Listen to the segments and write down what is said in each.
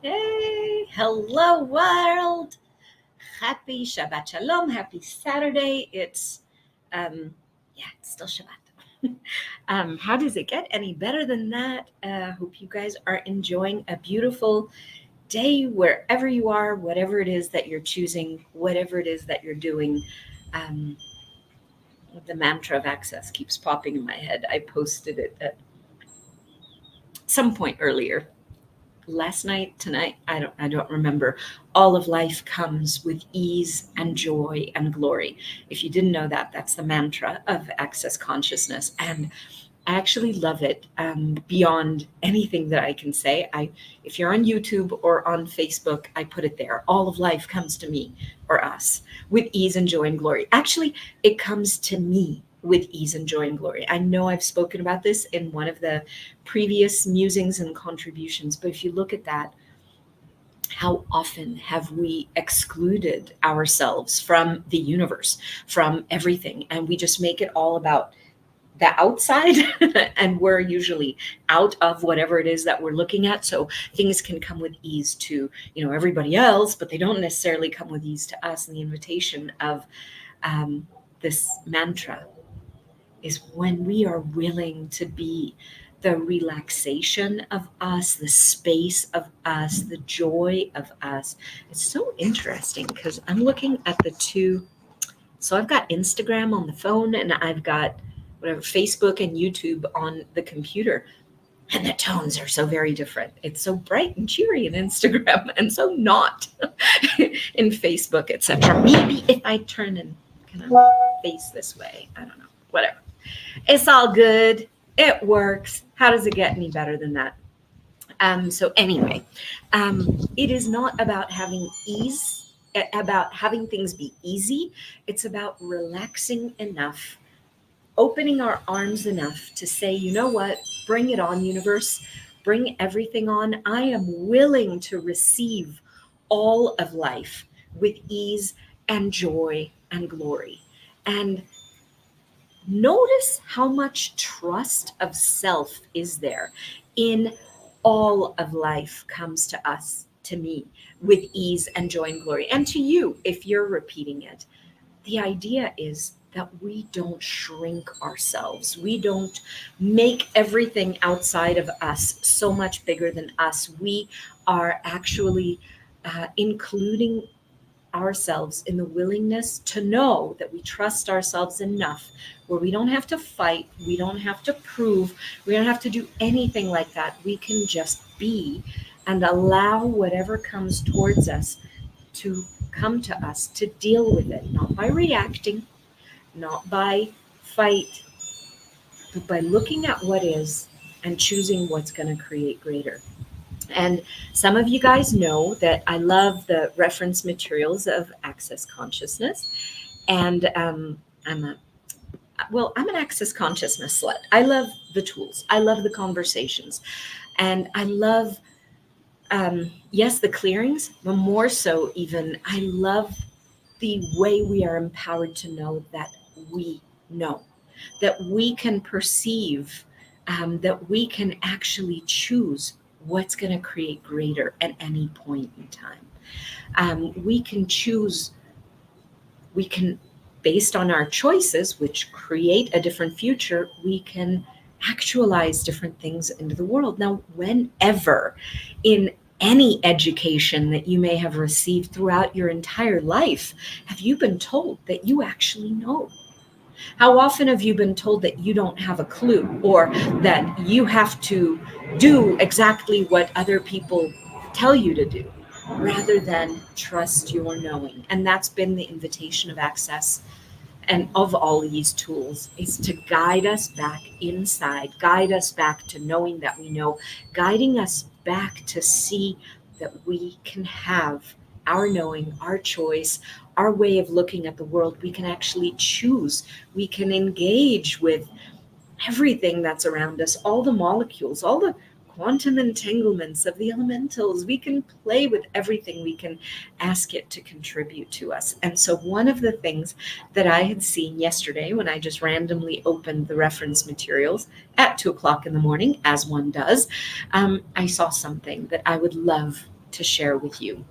Hey, hello world. Happy Shabbat Shalom. Happy Saturday. It's still Shabbat. How does it get any better than that? Hope you guys are enjoying a beautiful day wherever you are, whatever it is that you're choosing, whatever it is that you're doing. Um, the mantra of access keeps popping in my head. I posted it at some point earlier last night, tonight, I don't remember. All of life comes with ease and joy and glory. If you didn't know that, that's the mantra of access consciousness, and I actually love it beyond anything that I can say. If you're on YouTube or on Facebook, I put it there. All of life comes to me or us with ease and joy and glory. Actually, it comes to me with ease and joy and glory. I know I've spoken about this in one of the previous musings and contributions, but if you look at that, how often have we excluded ourselves from the universe, from everything, and we just make it all about the outside and we're usually out of whatever it is that we're looking at, so things can come with ease to everybody else, but they don't necessarily come with ease to us. And the invitation of this mantra is when we are willing to be the relaxation of us, the space of us, the joy of us. It's so interesting because I'm looking at the two. So I've got Instagram on the phone and I've got whatever Facebook and YouTube on the computer. And the tones are so very different. It's so bright and cheery in Instagram and so not in Facebook, etc. Maybe if I turn and kind of face this way, I don't know. Whatever. It's all good. It works. How does it get any better than that? So anyway, it is not about having ease, about having things be easy. It's about relaxing enough, opening our arms enough to say, you know what, bring it on, universe, bring everything on. I am willing to receive all of life with ease and joy and glory. And notice how much trust of self is there in all of life comes to us, to me, with ease and joy and glory. And to you, if you're repeating it, the idea is that we don't shrink ourselves. We don't make everything outside of us so much bigger than us. We are actually including ourselves in the willingness to know that we trust ourselves enough where we don't have to fight, we don't have to prove, we don't have to do anything like that. We can just be and allow whatever comes towards us to come to us, to deal with it, not by reacting, not by fight, but by looking at what is and choosing what's going to create greater. And some of you guys know that I love the reference materials of Access Consciousness. And I'm an Access Consciousness slut. I love the tools. I love the conversations. And I love, yes, the clearings, but more so even, I love the way we are empowered to know that we know, that we can perceive, that we can actually choose what's going to create greater at any point in time. We can choose, we can, based on our choices, which create a different future, we can actualize different things into the world. Now, whenever in any education that you may have received throughout your entire life, have you been told that you actually know? How often have you been told that you don't have a clue, or that you have to do exactly what other people tell you to do, rather than trust your knowing? And that's been the invitation of Access and of all these tools, is to guide us back inside, guide us back to knowing that we know, guiding us back to see that we can have our knowing, our choice, our way of looking at the world. We can actually choose. We can engage with everything that's around us, all the molecules, all the quantum entanglements of the elementals. We can play with everything. We can ask it to contribute to us. And so one of the things that I had seen yesterday when I just randomly opened the reference materials at 2:00 in the morning, as one does, I saw something that I would love to share with you.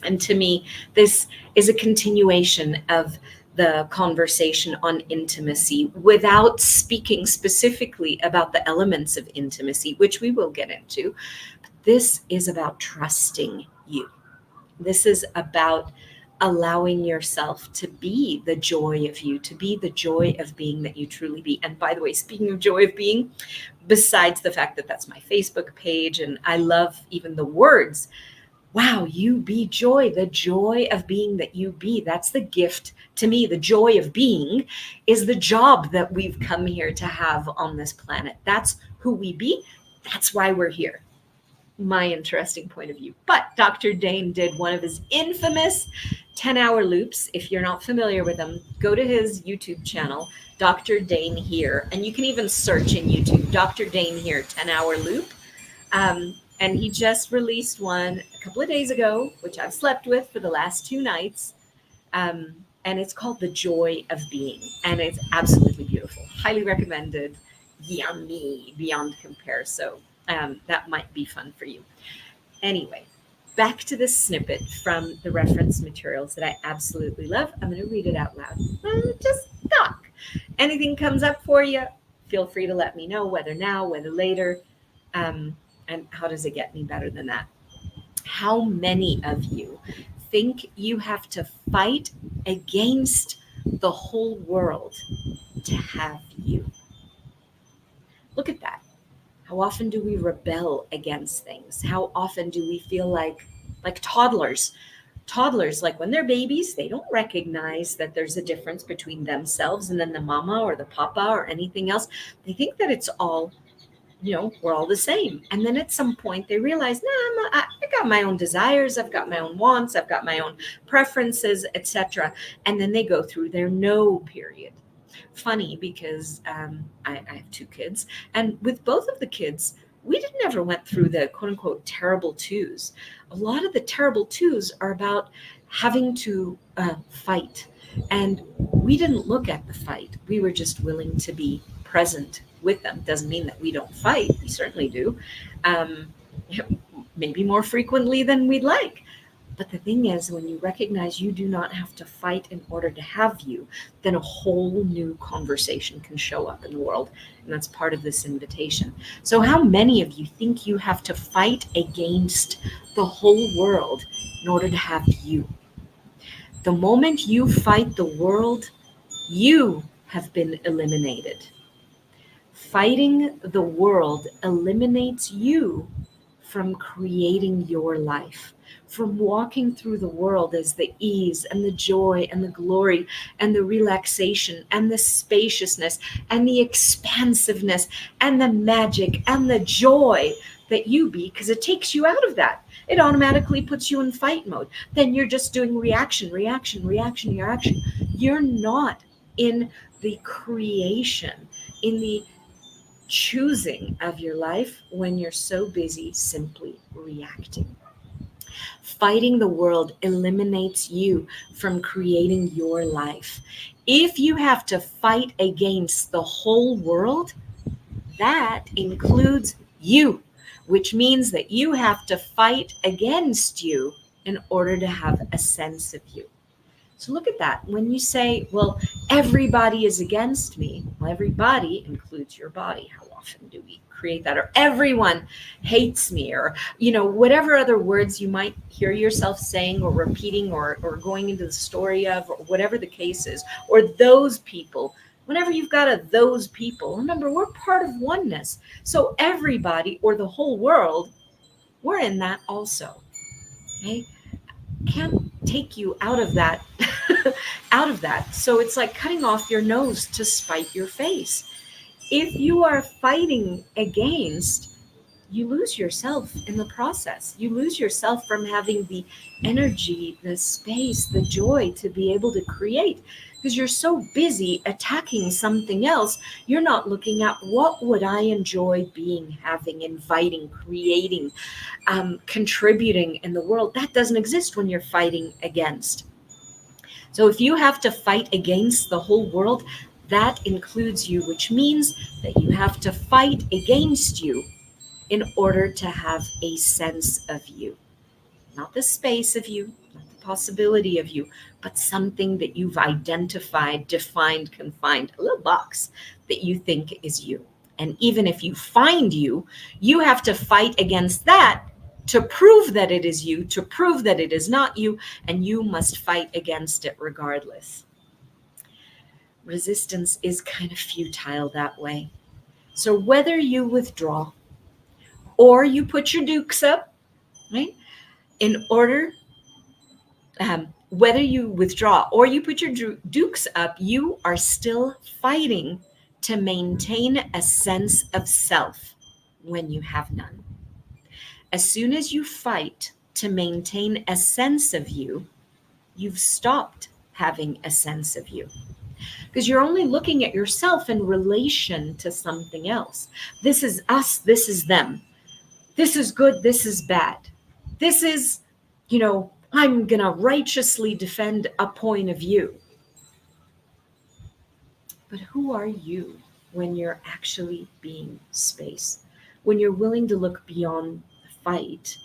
And to me, this is a continuation of the conversation on intimacy without speaking specifically about the elements of intimacy, which we will get into. But this is about trusting you. This is about allowing yourself to be the joy of you, to be the joy of being that you truly be. And by the way, speaking of joy of being, besides the fact that that's my Facebook page, and I love even the words, wow, you be joy, the joy of being that you be. That's the gift to me. The joy of being is the job that we've come here to have on this planet. That's who we be. That's why we're here. My interesting point of view. But Dr. Dain did one of his infamous 10-hour loops. If you're not familiar with him, go to his YouTube channel, Dr. Dain Heer, and you can even search in YouTube, Dr. Dain Heer 10-hour loop. And he just released one a couple of days ago, which I've slept with for the last 2 nights. And it's called The Joy of Being. And it's absolutely beautiful. Highly recommended. Yummy beyond compare. So that might be fun for you. Anyway, back to this snippet from the reference materials that I absolutely love. I'm going to read it out loud. Just talk. Anything comes up for you, feel free to let me know, whether now, whether later. And how does it get any better than that? How many of you think you have to fight against the whole world to have you? Look at that. How often do we rebel against things? How often do we feel like toddlers? Toddlers, like when they're babies, they don't recognize that there's a difference between themselves and then the mama or the papa or anything else. They think that it's all, we're all the same. And then at some point they realize, I got my own desires, I've got my own wants, I've got my own preferences, etc. And then they go through their no period. Funny, because I have 2 kids, and with both of the kids, we never went through the quote unquote terrible twos. A lot of the terrible twos are about having to fight. And we didn't look at the fight. We were just willing to be present with them. Doesn't mean that we don't fight. We certainly do. Maybe more frequently than we'd like. But the thing is, when you recognize you do not have to fight in order to have you, then a whole new conversation can show up in the world. And that's part of this invitation. So how many of you think you have to fight against the whole world in order to have you? The moment you fight the world, you have been eliminated. Fighting the world eliminates you from creating your life, from walking through the world as the ease and the joy and the glory and the relaxation and the spaciousness and the expansiveness and the magic and the joy that you be, because it takes you out of that. It automatically puts you in fight mode. Then you're just doing reaction. You're not in the creation, in the choosing of your life when you're so busy simply reacting. Fighting the world eliminates you from creating your life. If you have to fight against the whole world, that includes you, which means that you have to fight against you in order to have a sense of you. So look at that. When you say, well, everybody is against me, well, everybody includes your body. How often do we create that? Or everyone hates me, or, whatever other words you might hear yourself saying or repeating or going into the story of, or whatever the case is, or those people. Whenever you've got a those people, remember, we're part of oneness. So everybody or the whole world, we're in that also. Okay? Can't take you out of that. So it's like cutting off your nose to spite your face. If you are fighting against, you lose yourself in the process. You lose yourself from having the energy, the space, the joy to be able to create, because you're so busy attacking something else. You're not looking at what would I enjoy being, having, inviting, creating, contributing in the world. That doesn't exist when you're fighting against. So if you have to fight against the whole world, that includes you, which means that you have to fight against you in order to have a sense of you. not the space of you, not the possibility of you, but something that you've identified, defined, confined, a little box that you think is you. And even if you find you, you have to fight against that to prove that it is you, to prove that it is not you, and you must fight against it regardless. Resistance is kind of futile that way. So whether you withdraw or you put your dukes up, right, in order, whether you withdraw or you put your dukes up, you are still fighting to maintain a sense of self when you have none. As soon as you fight to maintain a sense of you, you've stopped having a sense of you. Because you're only looking at yourself in relation to something else. This is us, this is them. This is good, this is bad. This is, I'm going to righteously defend a point of view. But who are you when you're actually being space? When you're willing to look beyond the fight,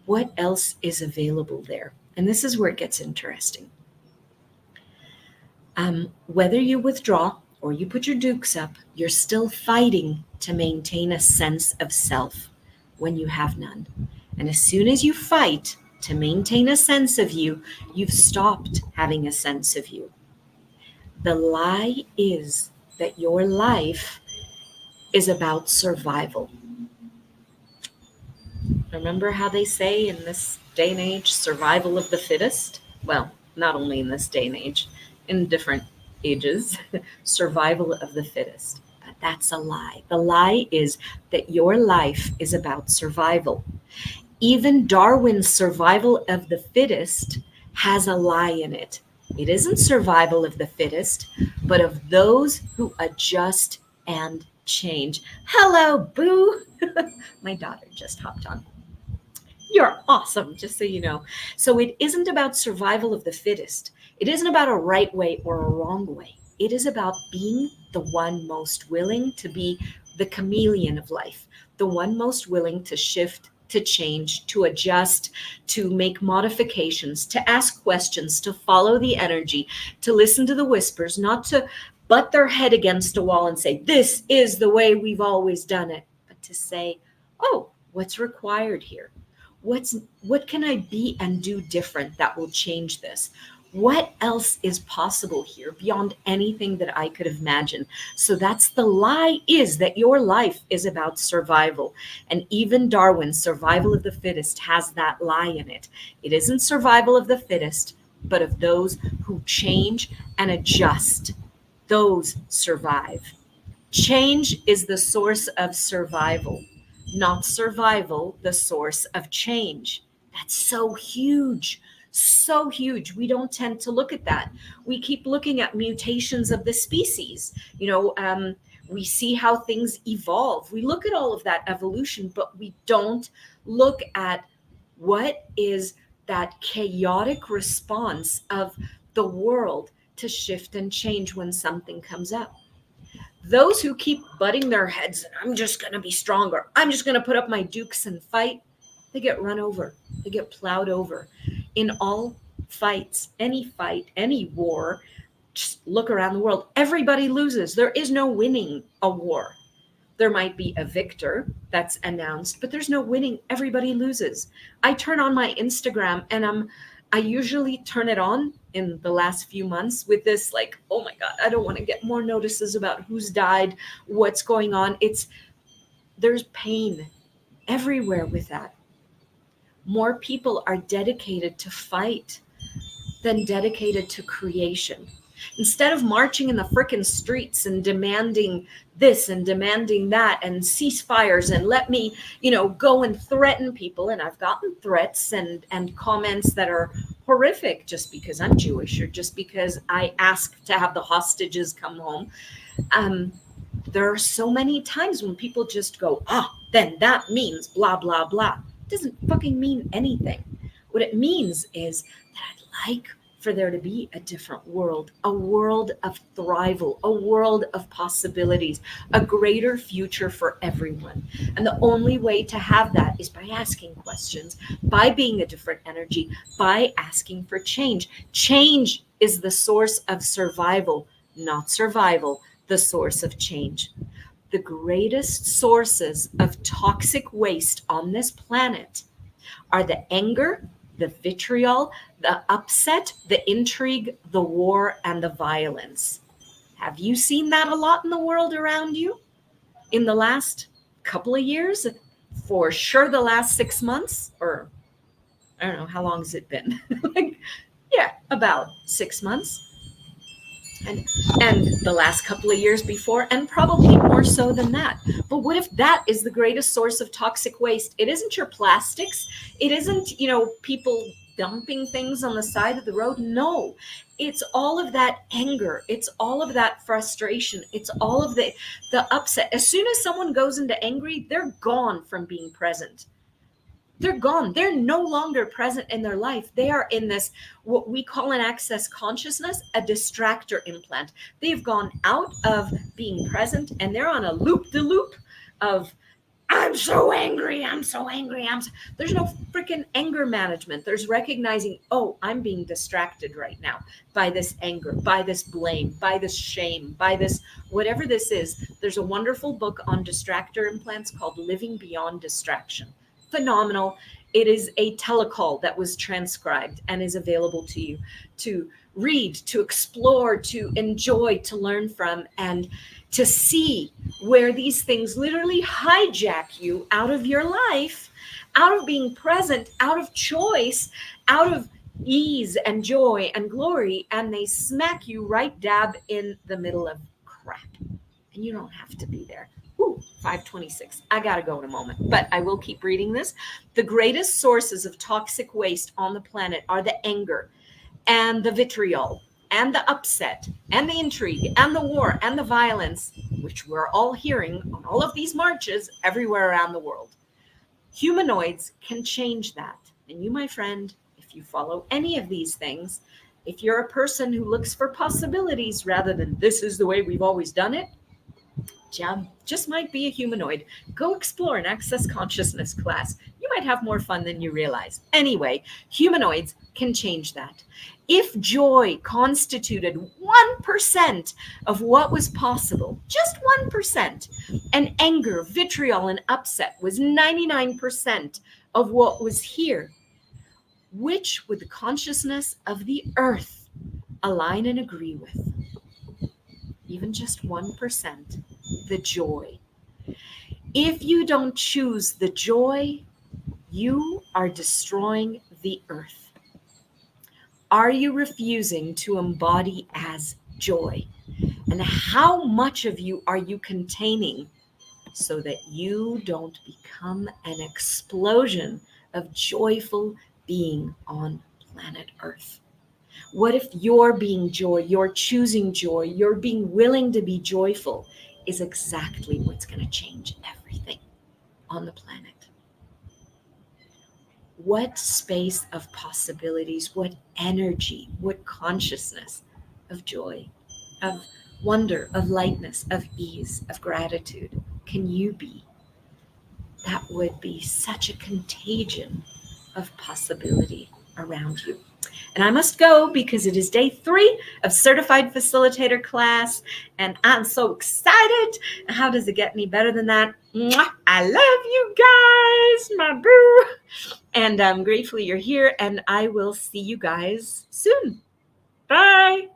what else is available there? And this is where it gets interesting. Whether you withdraw or you put your dukes up, you're still fighting to maintain a sense of self when you have none. And as soon as you fight to maintain a sense of you, you've stopped having a sense of you. The lie is that your life is about survival. Remember how they say in this day and age, survival of the fittest? Well, not only in this day and age, in different ages, survival of the fittest. But that's a lie. The lie is that your life is about survival. Even Darwin's survival of the fittest has a lie in it. It isn't survival of the fittest, but of those who adjust and change. Hello, boo. My daughter just hopped on. You're awesome, just so you know. So it isn't about survival of the fittest. It isn't about a right way or a wrong way. It is about being the one most willing to be the chameleon of life, the one most willing to shift, to change, to adjust, to make modifications, to ask questions, to follow the energy, to listen to the whispers, not to butt their head against a wall and say, this is the way we've always done it, but to say, oh, what's required here? What can I be and do different that will change this? What else is possible here beyond anything that I could have imagined? So that's the lie, is that your life is about survival. And even Darwin's survival of the fittest has that lie in it. It isn't survival of the fittest, but of those who change and adjust. Those survive. Change is the source of survival, not survival, the source of change. That's so huge. So huge. We don't tend to look at that. We keep looking at mutations of the species. We see how things evolve. We look at all of that evolution, but we don't look at what is that chaotic response of the world to shift and change when something comes up. Those who keep butting their heads, and I'm just going to be stronger, I'm just going to put up my dukes and fight, they get run over. They get plowed over. In all fights, any war, just look around the world. Everybody loses. There is no winning a war. There might be a victor that's announced, but there's no winning. Everybody loses. I turn on my Instagram and I usually turn it on in the last few months with this like, oh my God, I don't want to get more notices about who's died, what's going on. There's pain everywhere with that. More people are dedicated to fight than dedicated to creation. Instead of marching in the frickin' streets and demanding this and demanding that and ceasefires and let me, go and threaten people. And I've gotten threats and comments that are horrific just because I'm Jewish or just because I ask to have the hostages come home. There are so many times when people just go, then that means blah, blah, blah. It doesn't fucking mean anything. What it means is that I'd like for there to be a different world, a world of thrival, a world of possibilities, a greater future for everyone. And the only way to have that is by asking questions, by being a different energy, by asking for change. Change is the source of survival, not survival, the source of change. The greatest sources of toxic waste on this planet are the anger, the vitriol, the upset, the intrigue, the war, and the violence. Have you seen that a lot in the world around you in the last couple of years? For sure, the last 6 months, or I don't know, how long has it been? Like, yeah, about 6 months. And the last couple of years before, and probably more so than that. But what if that is the greatest source of toxic waste? It isn't your plastics. It isn't, people dumping things on the side of the road. No, it's all of that anger. It's all of that frustration. It's all of the upset. As soon as someone goes into angry, they're gone from being present. They're gone. They're no longer present in their life. They are in this, what we call in access consciousness, a distractor implant. They've gone out of being present and they're on a loop-de-loop of, I'm so angry. I'm so angry. There's no freaking anger management. There's recognizing, oh, I'm being distracted right now by this anger, by this blame, by this shame, by this, whatever this is. There's a wonderful book on distractor implants called Living Beyond Distraction. Phenomenal. It is a telecall that was transcribed and is available to you to read, to explore, to enjoy, to learn from, and to see where these things literally hijack you out of your life, out of being present, out of choice, out of ease and joy and glory, and they smack you right dab in the middle of crap. And you don't have to be there. 5:26. I gotta go in a moment, but I will keep reading this. The greatest sources of toxic waste on the planet are the anger and the vitriol and the upset and the intrigue and the war and the violence, which we're all hearing on all of these marches everywhere around the world. Humanoids can change that. And you, my friend, if you follow any of these things, if you're a person who looks for possibilities rather than this is the way we've always done it, just might be a humanoid. Go explore an access consciousness class. You might have more fun than you realize. Anyway, humanoids can change that. If joy constituted 1% of what was possible, just 1%, and anger, vitriol, and upset was 99% of what was here, which would the consciousness of the earth align and agree with? Even just 1%, the joy. If you don't choose the joy, you are destroying the earth. Are you refusing to embody as joy? And how much of you are you containing so that you don't become an explosion of joyful being on planet Earth? What if your being joy, your choosing joy, your being willing to be joyful is exactly what's going to change everything on the planet? What space of possibilities, what energy, what consciousness of joy, of wonder, of lightness, of ease, of gratitude can you be? That would be such a contagion of possibility around you. And I must go because it is day 3 of Certified Facilitator class. And I'm so excited. How does it get any better than that? Mwah! I love you guys, my boo. And I'm grateful you're here. And I will see you guys soon. Bye.